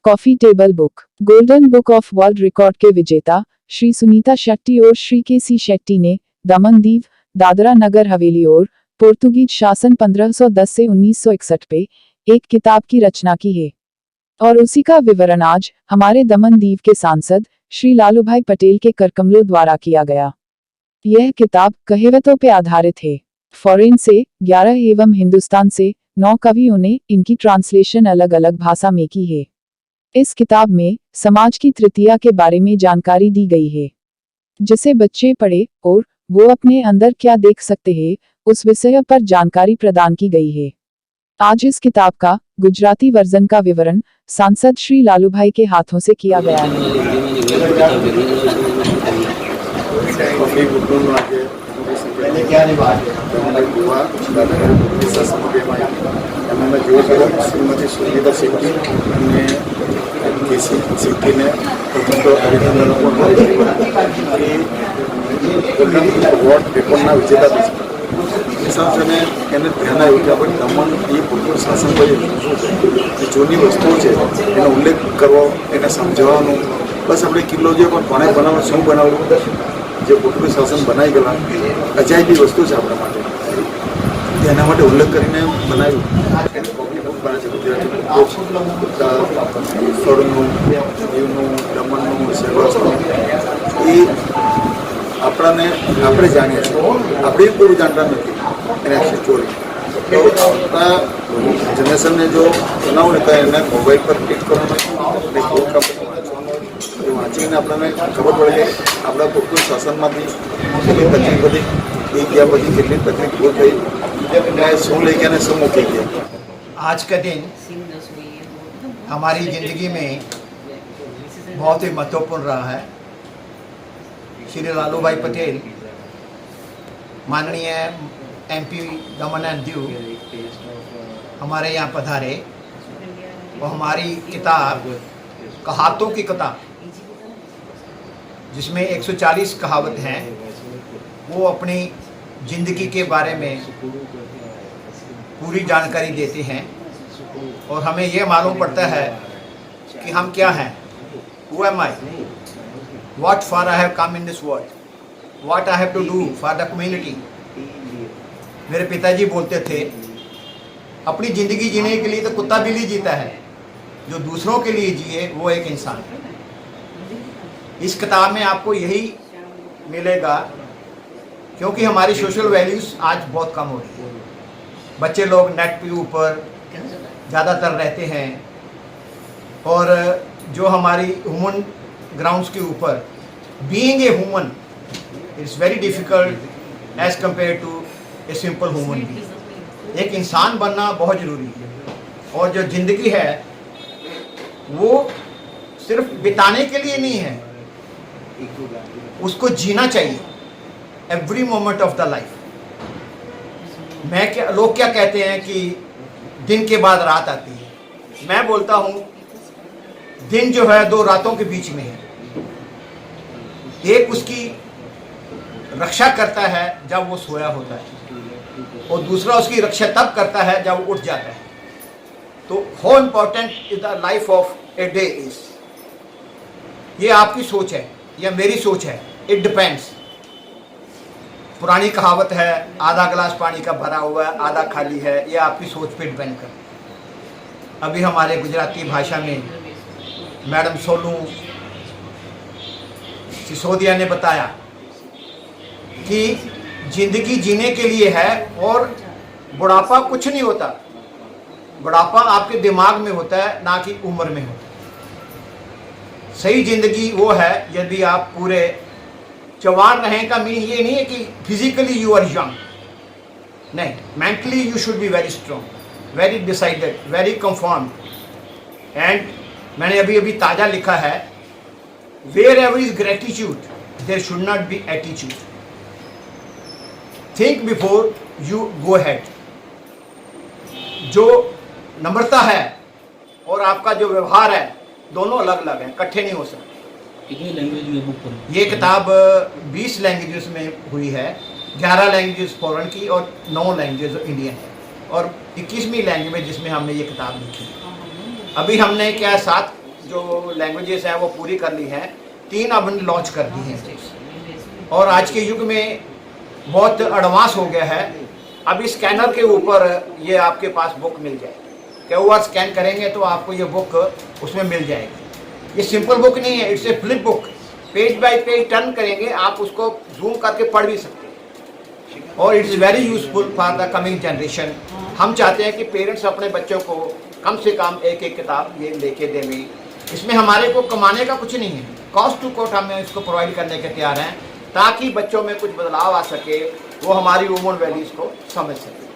Coffee table book. Golden book of world record के विजेता श्री सुनीता शेट्टी और श्री के.सी. शेट्टी ने दमन दीव, दादरा नगर हवेली और पोर्तुगीज शासन 1510 से 1961 पे एक किताब की रचना की है और उसी का विवरण आज हमारे दमन दीव के सांसद श्री लालूभाई पटेल के करकमलों द्वारा किया गया। यह किताब कहावतों पे आधारित है। फॉरेन से 11 एवं हिंदुस्तान से 9 कवियों ने इनकी ट्रांसलेशन अलग अलग भाषा में की है। इस किताब में समाज की तृतीया के बारे में जानकारी दी गई है, जिसे बच्चे पढ़े और वो अपने अंदर क्या देख सकते हैं उस विषय पर जानकारी प्रदान की गई है। आज इस किताब का गुजराती वर्जन का विवरण सांसद श्री लालूभाई के हाथों से किया गया है। સિદ્ધિને પ્રથમ તો અભિનંદન વોર્ડ પેપરના વિજેતા બી છે સાથે એને ધ્યાન આવ્યું કે આપણે દમણ એ ભૂતપૂર્વ શાસન જે જૂની વસ્તુઓ છે એનો ઉલ્લેખ કરવો, એને સમજાવવાનું, બસ આપણે કિલ્લો જે પણ કોણે બનાવવું, શું બનાવવું, જે ભૂતપૂર્વ શાસન બનાવી ગયેલા અજાયબી વસ્તુ છે આપણા માટે, એના માટે ઉલ્લેખ કરીને બનાવ્યું। સ્થળોનું, દીવનું, દમણનું, સેવાસનું એ આપણે જાણીએ છીએ, આપણે કોઈ જાણતા નથી એને ચોરી તો આપણા જનરેશનને જો બનાવું ને તો એને મોબાઈલ પર ક્લિક કરવાનું અને કોર્ટ વાંચવાનું, એ વાંચીને આપણને ખબર પડે કે આપણા પોતાના શાસનમાંથી કેટલી તકલીફ હતી, એ ગયા પછી કેટલી તકલીફ દૂર થઈ, શું લઈ ગયા ને શું મૂકી ગયા। आज का दिन हमारी ज़िंदगी में बहुत ही महत्वपूर्ण रहा है। श्री लालूभाई पटेल माननीय एमपी दमन एंड दीव हमारे यहाँ पधारे और हमारी किताब कहावतों की किताब, जिसमें 140 कहावत हैं, वो अपनी ज़िंदगी के बारे में पूरी जानकारी देते हैं और हमें यह मालूम पड़ता है कि हम क्या हैं, Who am I? What for I have come in this world? What I have to do for the community? मेरे पिताजी बोलते थे, अपनी ज़िंदगी जीने के लिए तो कुत्ता बिल्ली जीता है, जो दूसरों के लिए जिए वो एक इंसान है। इस किताब में आपको यही मिलेगा, क्योंकि हमारी सोशल वैल्यूज़ आज बहुत कम हो रही है। बच्चे लोग नेट के ऊपर ज़्यादातर रहते हैं और जो हमारी ह्यूमन ग्राउंड्स के ऊपर being a human it's very difficult as compare to a simple human being. एक इंसान बनना बहुत ज़रूरी है और जो ज़िंदगी है वो सिर्फ बिताने के लिए नहीं है, उसको जीना चाहिए every moment of the life. लोग क्या कहते हैं कि दिन के बाद रात आती है, मैं बोलता हूँ दिन जो है 2 रातों के बीच में है। एक उसकी रक्षा करता है जब वो सोया होता है और दूसरा उसकी रक्षा तब करता है जब वो उठ जाता है। तो how important is the life of a day is, ये आपकी सोच है या मेरी सोच है, इट डिपेंड्स। पुरानी कहावत है, आधा गिलास पानी का भरा हुआ है आधा खाली है, ये आपकी सोच पे डिपेंड करता है। अभी हमारे गुजराती भाषा में मैडम सोनू सिसोदिया ने बताया कि ज़िंदगी जीने के लिए है और बुढ़ापा कुछ नहीं होता, बुढ़ापा आपके दिमाग में होता है ना कि उम्र में होता है। सही ज़िंदगी वो है यदि आप पूरे जवान रहें का मीन ये नहीं है कि फिजिकली यू आर यंग, नहीं, mentally you should be very strong, very decided, very confirmed. And मैंने अभी अभी ताज़ा लिखा है, wherever is gratitude there should not be attitude, think before you go head. जो नम्रता है और आपका जो व्यवहार है दोनों अलग अलग हैं, इकट्ठे नहीं हो सकते। कितनी लैंग्वेज में बुक पर? ये किताब 20 लैंग्वेजेस में हुई है, 11 लैंग्वेजेस फॉरेन की और 9 लैंग्वेज इंडियन है, और 21वीं लैंग्वेज जिसमें हमने ये किताब लिखी है। अभी हमने क्या 7 जो लैंग्वेजेस हैं वो पूरी कर ली हैं, 3 अब हमने लॉन्च कर दी हैं। और आज के युग में बहुत एडवांस हो गया है, अभी स्कैनर के ऊपर ये आपके पास बुक मिल जाएगी, QR स्कैन करेंगे तो आपको ये बुक उसमें मिल जाएगी। ये सिंपल बुक नहीं है, it's a flip book, page bye page turn करेंगे आप उसको जूम करके पढ़ भी सकते हैं, और it's very useful for the coming generation. हम चाहते हैं कि पेरेंट्स अपने बच्चों को कम से कम एक एक किताब ये लेके देंगे। इसमें हमारे को कमाने का कुछ नहीं है, कॉस्ट टू कॉस्ट हम इसको प्रोवाइड करने के तैयार हैं, ताकि बच्चों में कुछ बदलाव आ सके, वो हमारी ह्यूमन वैल्यूज़ को समझ सके।